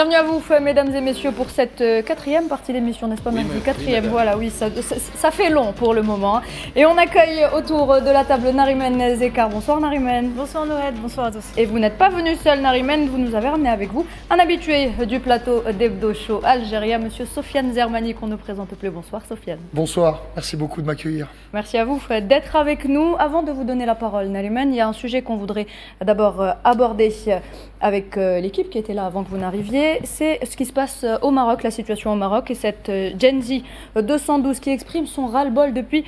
Bienvenue à vous, mesdames et messieurs, pour cette quatrième partie d'émission, n'est-ce pas, oui, Merci, quatrième, voilà, oui, ça fait long pour le moment. Et on accueille autour de la table Narimen Zekar. Bonsoir Narimen. Bonsoir Noël, bonsoir à tous. Et vous n'êtes pas venu seul Narimen, vous nous avez ramené avec vous un habitué du plateau d'Hebdo Show Algérie, monsieur Sofiane Zermani, qu'on ne présente plus. Bonsoir Sofiane. Bonsoir, merci beaucoup de m'accueillir. Merci à vous Fred d'être avec nous. Avant de vous donner la parole Narimen, il y a un sujet qu'on voudrait d'abord aborder avec l'équipe qui était là avant que vous n'arriviez. C'est ce qui se passe au Maroc, la situation au Maroc et cette Gen Z 212 qui exprime son ras-le-bol depuis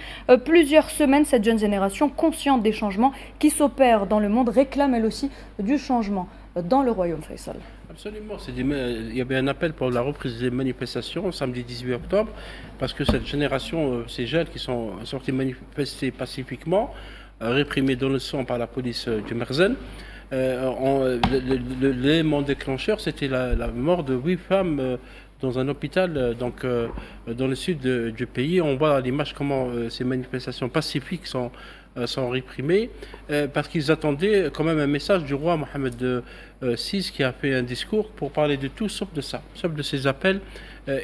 plusieurs semaines. Cette jeune génération consciente des changements qui s'opèrent dans le monde réclame elle aussi du changement dans le royaume Faisal. Absolument, il y avait un appel pour la reprise des manifestations samedi 18 octobre parce que cette génération, ces jeunes qui sont sortis manifester pacifiquement, réprimés dans le sang par la police du Merzen, l'élément déclencheur, c'était la mort de 8 femmes dans un hôpital dans le sud du pays. On voit à l'image comment ces manifestations pacifiques sont réprimées parce qu'ils attendaient quand même un message du roi Mohamed VI qui a fait un discours pour parler de tout sauf de ça, sauf de ces appels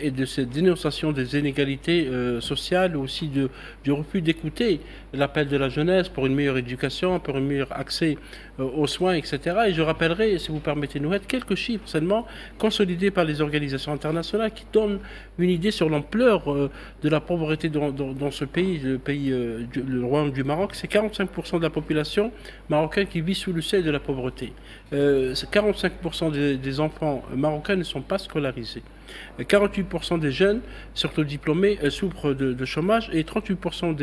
et de cette dénonciation des inégalités sociales, aussi du refus d'écouter l'appel de la jeunesse pour une meilleure éducation, pour un meilleur accès aux soins, etc. Et je rappellerai, si vous permettez nous être, quelques chiffres seulement consolidés par les organisations internationales qui donnent une idée sur l'ampleur de la pauvreté dans ce pays, le royaume du Maroc. C'est 45% de la population marocaine qui vit sous le seuil de la pauvreté. 45% des enfants marocains ne sont pas scolarisés. 48% des jeunes, surtout diplômés, souffrent de chômage et 38%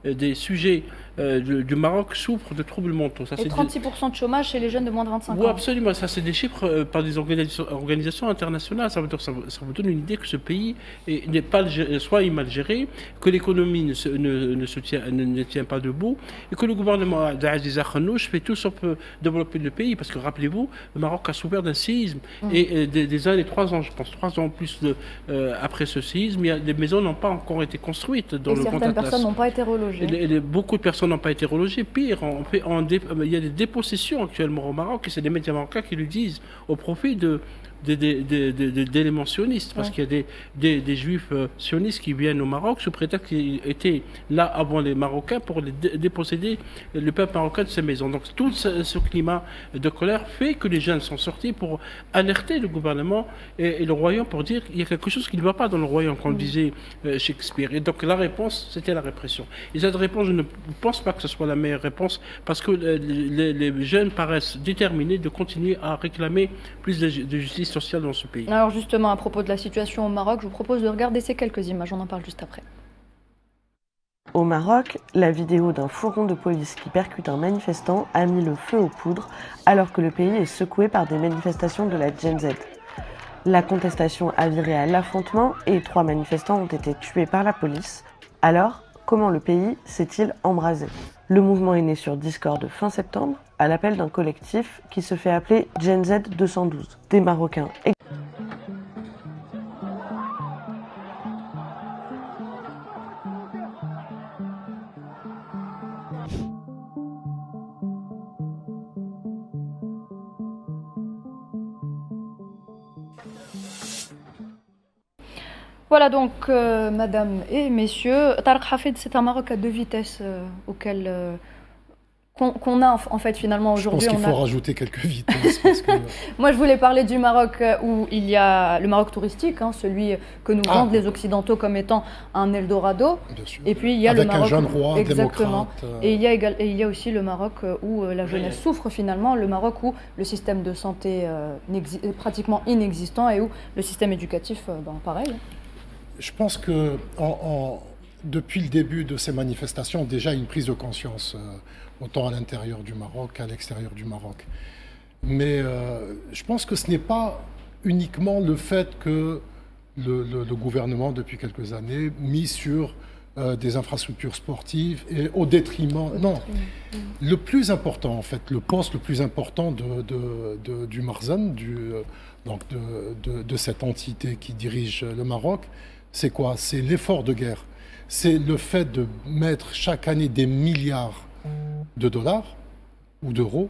des sujets du Maroc souffrent de troubles mentaux. Ça, et 36% de chômage chez les jeunes de moins de 25 ans. Oui, absolument. Ça, c'est des chiffres par des organisations internationales. Ça vous donne une idée que ce pays n'est pas soit mal géré, que l'économie ne tient pas debout et que le gouvernement d'Aziz Akhnouch fait tout sauf développer le pays. Parce que rappelez-vous, le Maroc a souffert d'un séisme et des années, 3 ans, je pense, 3 ans plus après ce séisme, les maisons n'ont pas encore été construites dans le certaines personnes n'ont pas été relogées. Beaucoup de personnes n'ont pas été relogées. Pire, il y a des dépossessions actuellement au Maroc et c'est des médias marocains qui le disent au profit d'éléments sionistes, parce qu'il y a des juifs sionistes qui viennent au Maroc sous prétexte qu'ils étaient là avant les Marocains pour déposséder le peuple marocain de ses maisons. Donc tout ce climat de colère fait que les jeunes sont sortis pour alerter le gouvernement et le royaume pour dire qu'il y a quelque chose qui ne va pas dans le royaume, comme disait Shakespeare. Et donc la réponse, c'était la répression. Et cette réponse, je ne pense pas que ce soit la meilleure réponse, parce que les jeunes paraissent déterminés de continuer à réclamer plus de justice sociale dans ce pays. Alors justement, à propos de la situation au Maroc, je vous propose de regarder ces quelques images, on en parle juste après. Au Maroc, la vidéo d'un fourgon de police qui percute un manifestant a mis le feu aux poudres alors que le pays est secoué par des manifestations de la Gen Z. La contestation a viré à l'affrontement et 3 manifestants ont été tués par la police. Alors, comment le pays s'est-il embrasé? Le mouvement est né sur Discord fin septembre à l'appel d'un collectif qui se fait appeler Gen Z 212. Des Marocains Voilà donc, madame et messieurs, Tarek Hafid, c'est un Maroc à 2 vitesses auquel qu'on a en fait finalement aujourd'hui. Je pense qu'il faut rajouter quelques vitesses. Parce que... Moi je voulais parler du Maroc où il y a le Maroc touristique, celui que nous vendent les Occidentaux comme étant un Eldorado. Bien sûr. Et puis il y a avec le Maroc, un jeune roi, exactement. Démocrate. Et il y a aussi le Maroc où la jeunesse souffre finalement, le Maroc où le système de santé est pratiquement inexistant et où le système éducatif, pareil. Je pense que depuis le début de ces manifestations, déjà une prise de conscience, autant à l'intérieur du Maroc qu'à l'extérieur du Maroc. Mais je pense que ce n'est pas uniquement le fait que le gouvernement, depuis quelques années, mis sur des infrastructures sportives et au détriment... Non, le plus important, en fait, le poste le plus important du Merzen, de cette entité qui dirige le Maroc, c'est quoi? C'est l'effort de guerre. C'est le fait de mettre chaque année des milliards de dollars ou d'euros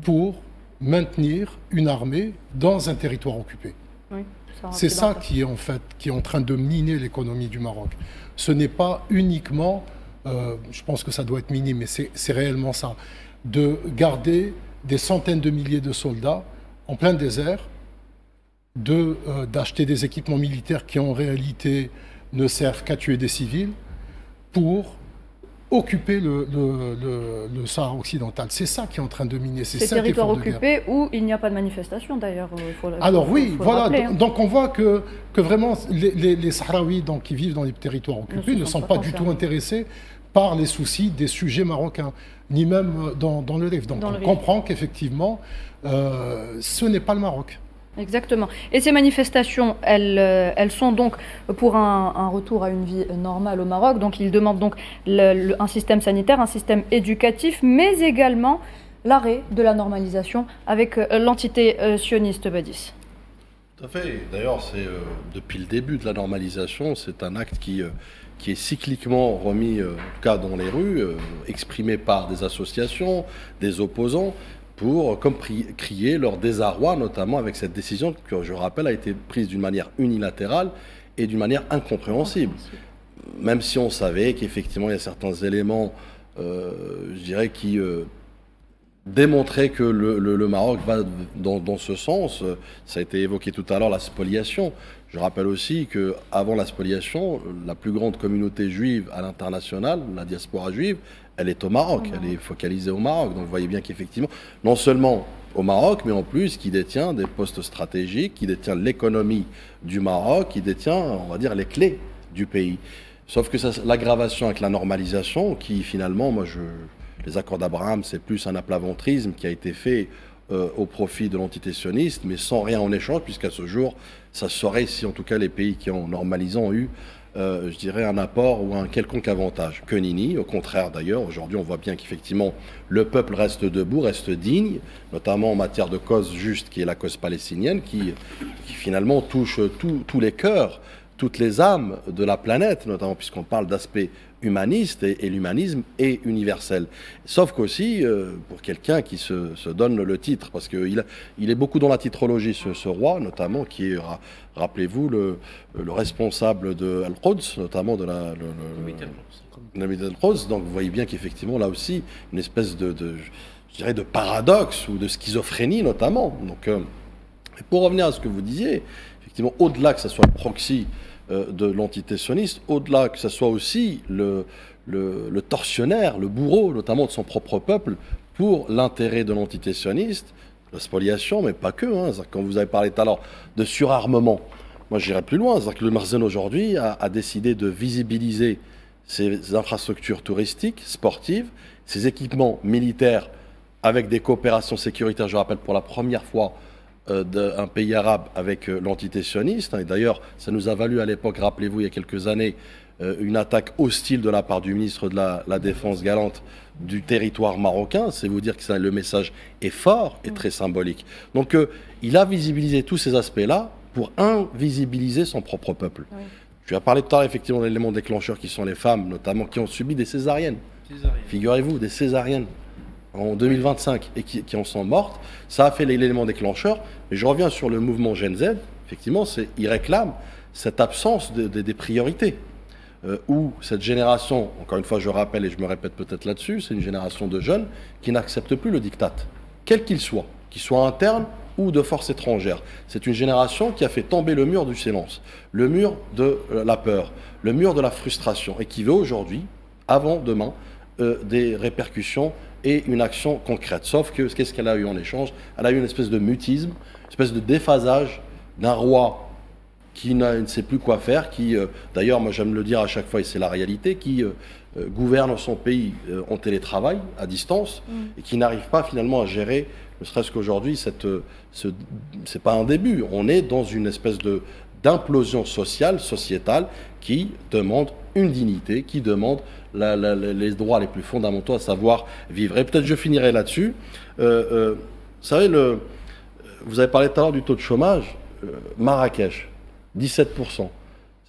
pour maintenir une armée dans un territoire occupé. Oui, c'est ça qui est en fait qui est en train de miner l'économie du Maroc. Ce n'est pas uniquement, je pense que ça doit être minime, mais c'est réellement ça, de garder des centaines de milliers de soldats en plein désert, d'acheter des équipements militaires qui en réalité ne servent qu'à tuer des civils pour occuper le Sahara occidental. C'est ça qui est en train de miner. Ces territoires occupés où il n'y a pas de manifestation d'ailleurs. Alors oui, voilà. Rappeler, hein. Donc on voit que vraiment les Sahraouis qui vivent dans les territoires occupés ne sont pas du tout intéressés par les soucis des sujets marocains, ni même dans le Rif. Donc on comprend qu'effectivement, ce n'est pas le Maroc. Exactement. Et ces manifestations, elles sont donc pour un retour à une vie normale au Maroc. Donc ils demandent donc un système sanitaire, un système éducatif, mais également l'arrêt de la normalisation avec l'entité sioniste Badis. Tout à fait. D'ailleurs, c'est depuis le début de la normalisation, c'est un acte qui est cycliquement remis, en tout cas dans les rues, exprimé par des associations, des opposants, pour comme crier leur désarroi, notamment avec cette décision que, je rappelle, a été prise d'une manière unilatérale et d'une manière incompréhensible. Même si on savait qu'effectivement, il y a certains éléments, je dirais, qui démontraient que le Maroc va dans ce sens. Ça a été évoqué tout à l'heure, la spoliation. Je rappelle aussi qu'avant la spoliation, la plus grande communauté juive à l'international, la diaspora juive, elle est au Maroc, elle est focalisée au Maroc. Donc vous voyez bien qu'effectivement, non seulement au Maroc, mais en plus qui détient des postes stratégiques, qui détient l'économie du Maroc, qui détient, on va dire, les clés du pays. Sauf que l'aggravation avec la normalisation, qui finalement, les accords d'Abraham, c'est plus un aplaventrisme qui a été fait au profit de l'entité sioniste, mais sans rien en échange, puisqu'à ce jour, ça saurait si en tout cas les pays qui ont normalisé ont eu je dirais, un apport ou un quelconque avantage. Que nini, au contraire d'ailleurs, aujourd'hui on voit bien qu'effectivement le peuple reste debout, reste digne, notamment en matière de cause juste qui est la cause palestinienne, qui finalement touche tous les cœurs, toutes les âmes de la planète, notamment puisqu'on parle d'aspect humaniste et l'humanisme est universel. Sauf qu'aussi, pour quelqu'un qui se donne le titre, parce qu'il est beaucoup dans la titrologie, ce roi, notamment, qui est, rappelez-vous, le responsable de Al-Quds, notamment de la Al-Quds. Donc vous voyez bien qu'effectivement, là aussi, une espèce je dirais, de paradoxe ou de schizophrénie, notamment. Donc, pour revenir à ce que vous disiez, effectivement, au-delà que ce soit le proxy de l'entité sioniste, au-delà que ce soit aussi le tortionnaire, le bourreau, notamment de son propre peuple, pour l'intérêt de l'entité sioniste, la spoliation, mais pas que. Hein. Quand vous avez parlé tout à l'heure de surarmement, moi j'irais plus loin. C'est-à-dire que le Makhzen aujourd'hui a décidé de visibiliser ses infrastructures touristiques, sportives, ses équipements militaires avec des coopérations sécuritaires, je rappelle, pour la première fois, d'un pays arabe avec l'entité sioniste. Et d'ailleurs, ça nous a valu à l'époque, rappelez-vous, il y a quelques années, une attaque hostile de la part du ministre de la Défense galante du territoire marocain. C'est vous dire que le message est fort et très symbolique. Donc, il a visibilisé tous ces aspects-là pour invisibiliser son propre peuple. Oui. Je vais parler tout à l'heure, effectivement, d'éléments déclencheurs qui sont les femmes, notamment, qui ont subi des césariennes. Figurez-vous, des césariennes en 2025 et qui en sont mortes. Ça a fait l'élément déclencheur. Mais je reviens sur le mouvement Gen Z. Effectivement, il réclame cette absence des priorités. Où cette génération, encore une fois je rappelle et je me répète peut-être là-dessus, c'est une génération de jeunes qui n'acceptent plus le diktat, quel qu'il soit interne ou de force étrangère. C'est une génération qui a fait tomber le mur du silence, le mur de la peur, le mur de la frustration et qui veut aujourd'hui, avant demain, des répercussions et une action concrète. Sauf que qu'est-ce qu'elle a eu en échange? Elle a eu une espèce de mutisme, une espèce de déphasage d'un roi qui ne sait plus quoi faire, qui, d'ailleurs, moi j'aime le dire à chaque fois, et c'est la réalité, qui gouverne son pays en télétravail, à distance, et qui n'arrive pas finalement à gérer, ne serait-ce qu'aujourd'hui, c'est pas un début, on est dans une espèce d'implosion sociale, sociétale, qui demande une dignité, qui demande les droits les plus fondamentaux, à savoir vivre. Et peut-être je finirai là-dessus. Vous savez, vous avez parlé tout à l'heure du taux de chômage, Marrakech. 17%.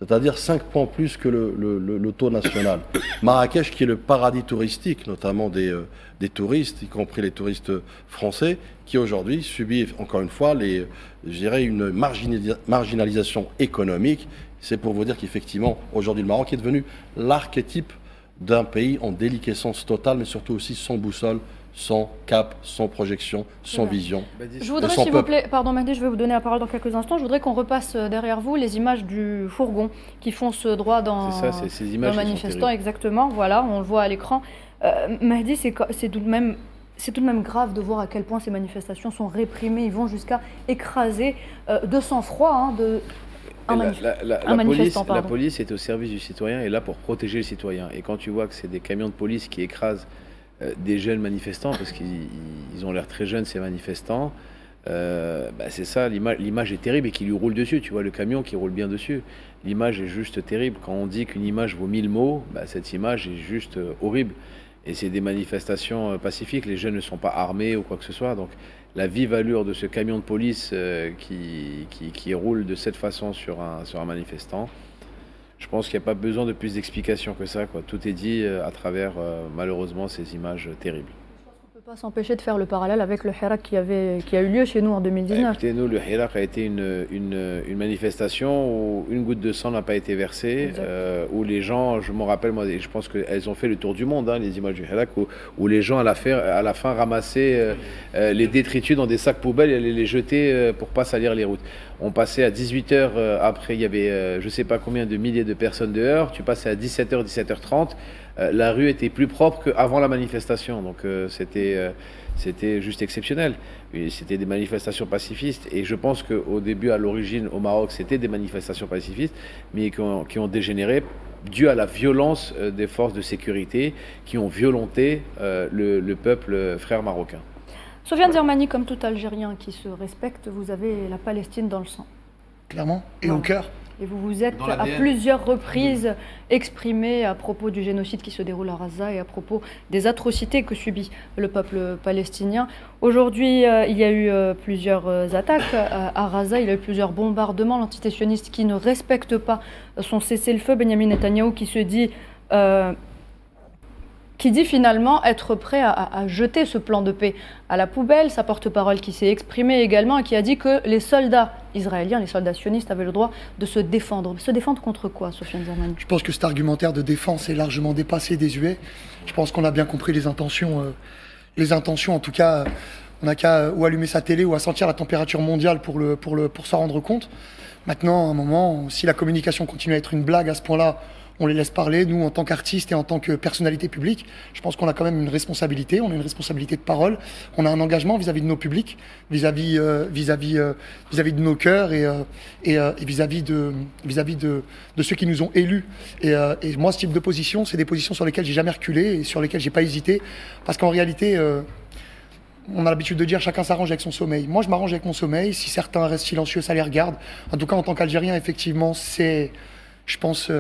c'est-à-dire 5 points plus que le taux national. Marrakech, qui est le paradis touristique, notamment des touristes, y compris les touristes français, qui aujourd'hui subit, encore une fois, je dirais une marginalisation économique. C'est pour vous dire qu'effectivement, aujourd'hui, le Maroc est devenu l'archétype d'un pays en déliquescence totale, mais surtout aussi sans boussole, sans cap, sans projection, sans vision. Je voudrais, s'il vous plaît, pardon Mehdi, je vais vous donner la parole dans quelques instants, je voudrais qu'on repasse derrière vous les images du fourgon qui fonce droit dans ces images le manifestant, exactement, voilà, on le voit à l'écran. Mehdi, c'est tout de même grave de voir à quel point ces manifestations sont réprimées, ils vont jusqu'à écraser de sang-froid la police est au service du citoyen et là pour protéger le citoyen. Et quand tu vois que c'est des camions de police qui écrasent des jeunes manifestants, parce qu'ils ont l'air très jeunes ces manifestants, c'est ça, l'image est terrible et qui lui roule dessus. Tu vois le camion qui roule bien dessus. L'image est juste terrible. Quand on dit qu'une image vaut 1000 mots, cette image est juste horrible. Et c'est des manifestations pacifiques, les jeunes ne sont pas armés ou quoi que ce soit. Donc la vive allure de ce camion de police qui roule de cette façon sur un manifestant, je pense qu'il n'y a pas besoin de plus d'explications que ça, quoi. Tout est dit à travers malheureusement ces images terribles. On ne peut pas s'empêcher de faire le parallèle avec le Hirak qui a eu lieu chez nous en 2019. Écoutez, nous, le Hirak a été une manifestation où une goutte de sang n'a pas été versée, où les gens, je m'en rappelle, moi, je pense qu'elles ont fait le tour du monde, les images du Hirak, où les gens à la fin ramassaient les détritus dans des sacs poubelles et allaient les jeter pour ne pas salir les routes. On passait à 18h, après il y avait je ne sais pas combien de milliers de personnes dehors, tu passais à 17h, 17h30, la rue était plus propre qu'avant la manifestation, donc c'était juste exceptionnel. C'était des manifestations pacifistes et je pense qu'au début, à l'origine, au Maroc, c'était des manifestations pacifistes, mais qui ont dégénéré dû à la violence des forces de sécurité qui ont violenté le peuple frère marocain. Sofiane Zermani, comme tout Algérien qui se respecte, vous avez la Palestine dans le sang. Clairement, et au cœur. Et vous vous êtes à plusieurs reprises exprimé à propos du génocide qui se déroule à Gaza et à propos des atrocités que subit le peuple palestinien. Aujourd'hui, il y a eu plusieurs attaques à Gaza, il y a eu plusieurs bombardements. L'entité sioniste qui ne respecte pas son cessez-le-feu, Benjamin Netanyahou, qui dit finalement être prêt à jeter ce plan de paix à la poubelle. Sa porte-parole qui s'est exprimée également et qui a dit que les soldats israéliens, les soldats sionistes avaient le droit de se défendre. Se défendre contre quoi, Sofiane Zermani? Je pense que cet argumentaire de défense est largement dépassé, désuet. Je pense qu'on a bien compris les intentions. En tout cas, on n'a qu'à ou allumer sa télé ou à sentir la température mondiale pour s'en rendre compte. Maintenant, à un moment, si la communication continue à être une blague à ce point-là, on les laisse parler. Nous, en tant qu'artistes et en tant que personnalité publique, je pense qu'on a quand même une responsabilité. On a une responsabilité de parole. On a un engagement vis-à-vis de nos publics, vis-à-vis de nos cœurs et vis-à-vis de ceux qui nous ont élus. Et moi, ce type de position, c'est des positions sur lesquelles j'ai jamais reculé et sur lesquelles j'ai pas hésité, parce qu'en réalité, on a l'habitude de dire chacun s'arrange avec son sommeil. Moi, je m'arrange avec mon sommeil. Si certains restent silencieux, ça les regarde. En tout cas, en tant qu'Algérien, effectivement, c'est, je pense,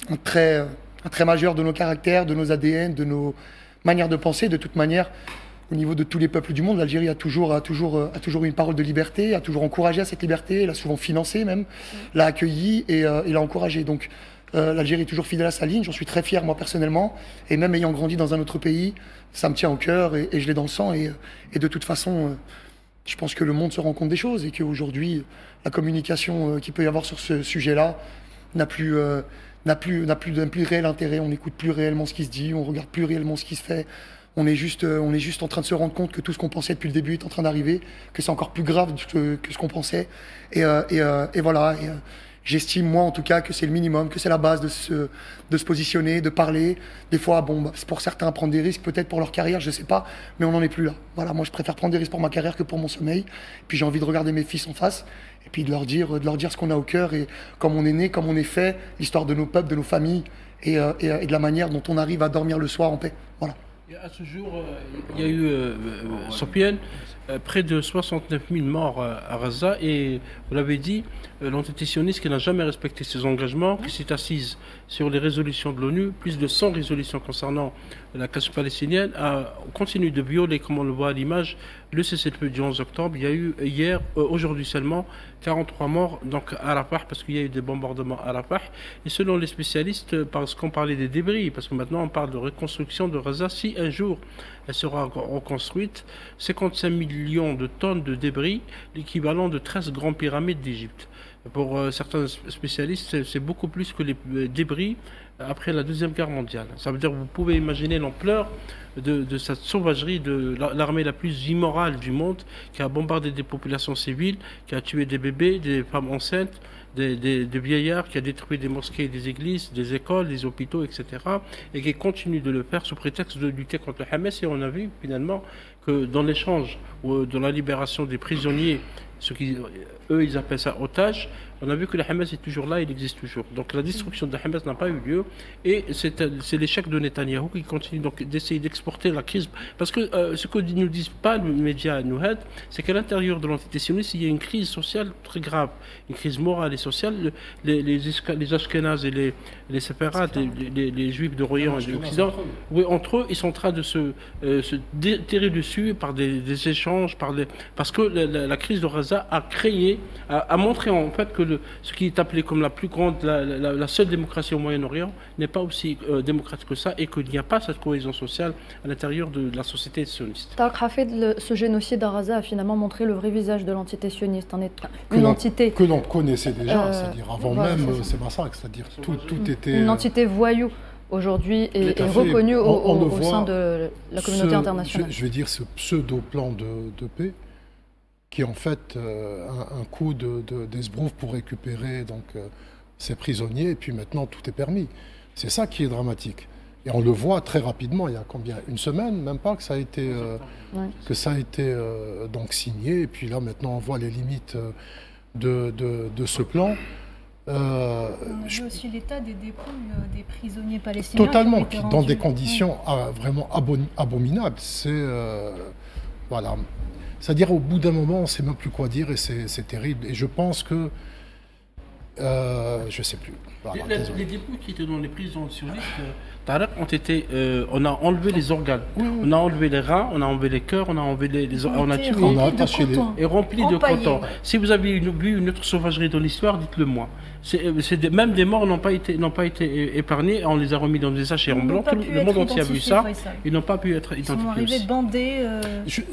un trait majeur de nos caractères, de nos ADN, de nos manières de penser. De toute manière, au niveau de tous les peuples du monde, l'Algérie a toujours eu une parole de liberté, a toujours encouragé à cette liberté, l'a souvent financée même, l'a accueillie et l'a encouragée. Donc l'Algérie est toujours fidèle à sa ligne, j'en suis très fier moi personnellement, et même ayant grandi dans un autre pays, ça me tient au cœur et je l'ai dans le sang, et de toute façon, je pense que le monde se rend compte des choses, et qu'aujourd'hui, la communication qu'il peut y avoir sur ce sujet-là n'a plus réel intérêt. On n'écoute plus réellement ce qui se dit, on regarde plus réellement ce qui se fait. On est juste en train de se rendre compte que tout ce qu'on pensait depuis le début est en train d'arriver, que c'est encore plus grave que ce qu'on pensait. Et voilà. J'estime, moi en tout cas, que c'est le minimum, que c'est la base de se positionner, de parler. Des fois, c'est pour certains prendre des risques, peut-être pour leur carrière, je sais pas, mais on n'en est plus là. Voilà, moi je préfère prendre des risques pour ma carrière que pour mon sommeil. Puis j'ai envie de regarder mes fils en face et puis de leur dire ce qu'on a au cœur et comme on est né, comme on est fait, l'histoire de nos peuples, de nos familles et de la manière dont on arrive à dormir le soir en paix. Voilà. Et à ce jour, il y a eu, Sofiane, près de 69 000 morts à Gaza et, vous l'avez dit, l'entité sioniste qui n'a jamais respecté ses engagements, qui s'est assise sur les résolutions de l'ONU, plus de 100 résolutions concernant la question palestinienne, continue de violer, comme on le voit à l'image, le cessez-le-feu du 11 octobre. Il y a eu hier, aujourd'hui seulement, 43 morts donc à Rafah, parce qu'il y a eu des bombardements à Rafah. Et selon les spécialistes, parce qu'on parlait des débris, parce que maintenant on parle de reconstruction de Gaza, si un jour elle sera reconstruite, 55 millions de tonnes de débris, l'équivalent de 13 grandes pyramides d'Égypte. Pour certains spécialistes, c'est beaucoup plus que les débris après la Deuxième Guerre mondiale. Ça veut dire que vous pouvez imaginer l'ampleur de cette sauvagerie de l'armée la plus immorale du monde, qui a bombardé des populations civiles, qui a tué des bébés, des femmes enceintes, des vieillards, qui a détruit des mosquées, des églises, des écoles, des hôpitaux, etc. Et qui continue de le faire sous prétexte de lutter contre le Hamas. Et on a vu finalement que dans l'échange ou dans la libération des prisonniers, ce qui, eux, ils appellent ça otage, on a vu que le Hamas est toujours là, il existe toujours. Donc la destruction de Hamas n'a pas eu lieu et c'est l'échec de Netanyahou qui continue donc d'essayer d'exporter la crise. Parce que ce que ne nous disent pas les médias Nouhed, c'est qu'à l'intérieur de l'entité sioniste, il y a une crise sociale très grave, une crise morale et sociale. Les Ashkénazes et les séparats, les Juifs d'Orient et d'Occident, oui, entre eux, ils sont en train de se tirer dessus par des échanges, parce que la crise de Gaza a montré en fait que ce qui est appelé comme la plus grande, la seule démocratie au Moyen-Orient n'est pas aussi démocratique que ça et qu'il n'y a pas cette cohésion sociale à l'intérieur de la société sioniste. Tarek Hafid, ce génocide à Gaza a finalement montré le vrai visage de l'entité sioniste, une entité que l'on connaissait déjà, c'est-à-dire avant même ces massacres, c'est-à-dire tout était une entité voyou aujourd'hui est reconnue au sein de la communauté internationale. Je vais dire ce pseudo-plan de paix, qui est en fait un coup d'esbrouf pour récupérer donc, ces prisonniers, et puis maintenant tout est permis. C'est ça qui est dramatique. Et on le voit très rapidement, il y a combien? Une semaine, même pas, que ça a été, donc signé, et puis là maintenant on voit les limites de ce plan. On a vu aussi l'état des dépouilles des prisonniers palestiniens. Totalement, dans des conditions vraiment abominables. C'est... voilà. C'est-à-dire, au bout d'un moment, on ne sait même plus quoi dire et c'est terrible. Et je pense que... je ne sais plus. Voilà, les dépouilles qui étaient dans les prisons sionistes, Tarek, ont été... on a enlevé les organes. On a enlevé les reins, on a enlevé les cœurs, on a enlevé on a tué. On a attaché et rempli de coton. Si vous avez vu une autre sauvagerie dans l'histoire, dites-le moi. Même des morts n'ont pas été épargnés, on les a remis dans des sachets en blanc. Le monde entier a vu ça. Ils n'ont pas pu être identifiés. Ils sont arrivés bandés.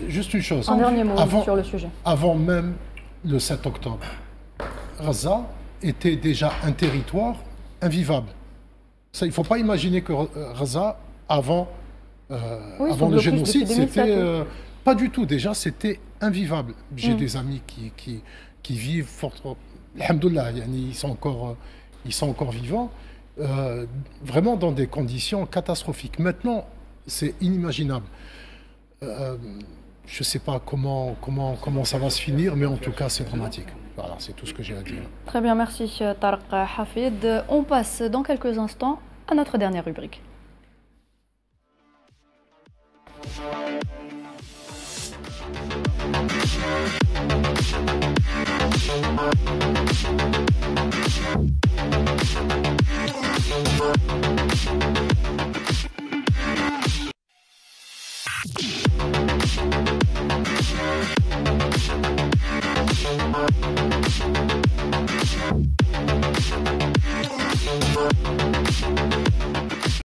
Juste une chose. Un dernier mot sur le sujet. Avant même le 7 octobre, Gaza était déjà un territoire invivable. Ça, il ne faut pas imaginer que Gaza, avant le génocide, c'était... pas du tout. Déjà, c'était invivable. J'ai des amis qui vivent fort... Alhamdoulilah, ils sont encore vivants, vraiment dans des conditions catastrophiques. Maintenant, c'est inimaginable. Je ne sais pas comment ça va se finir, mais en tout cas, c'est dramatique. Voilà, c'est tout ce que j'ai à dire. Très bien, merci Tarek Hafid. On passe dans quelques instants à notre dernière rubrique.